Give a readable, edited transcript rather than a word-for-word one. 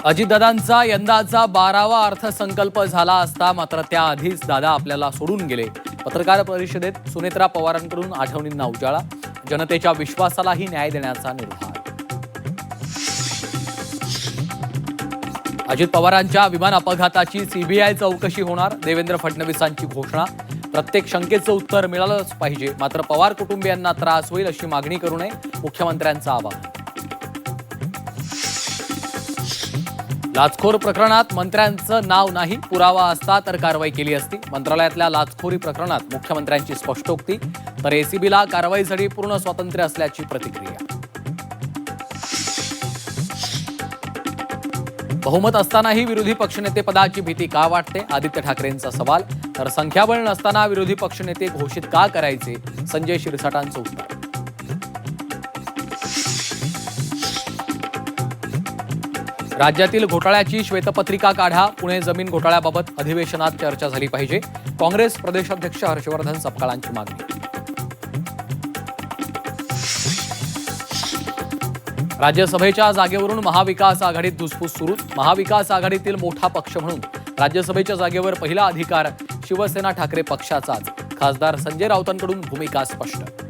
अजितदादांचा यंदाचा 12वा अर्थसंकल्प झाला असता, मात्र त्याआधीच दादा आपल्याला सोडून गेले. पत्रकार परिषदेत सुनेत्रा पवारांकडून आठवणींना उजाळा. जनतेच्या विश्वासालाही न्याय देण्याचा निर्धार. अजित पवारांच्या विमान अपघाताची सीबीआय चौकशी होणार. देवेंद्र फडणवीसांची घोषणा. प्रत्येक शंकेचं उत्तर मिळालंच पाहिजे, मात्र पवार कुटुंबियांना त्रास होईल अशी मागणी करू नये, मुख्यमंत्र्यांचं आवाहन. लाचखोर प्रकरणात मंत्र्यांचं नाव नाही, पुरावा असता तर कारवाई केली असती. मंत्रालयातल्या लाचखोरी प्रकरणात मुख्यमंत्र्यांची स्पष्टोक्ती. तर एसीबीला कारवाईसाठी पूर्ण स्वातंत्र्य असल्याची प्रतिक्रिया. बहुमत असतानाही विरोधी पक्षनेते पदाची भीती का वाटते, आदित्य ठाकरेंचा सवाल. तर संख्याबळ नसताना विरोधी पक्षनेते घोषित का करायचे, संजय शिरसाटांचं उत्तर. राज्यातील घोटाळ्याची श्वेतपत्रिका काढा. पुणे जमीन घोटाळ्याबाबत अधिवेशनात चर्चा झाली पाहिजे. काँग्रेस प्रदेशाध्यक्ष हर्षवर्धन सपकाळांची मागणी. राज्यसभेच्या जागेवरून महाविकास आघाडीत धुसफूस सुरू. महाविकास आघाडीतील मोठा पक्ष म्हणून राज्यसभेच्या जागेवर पहिला अधिकार शिवसेना ठाकरे पक्षाचाच. खासदार संजय राऊतांकडून भूमिका स्पष्ट.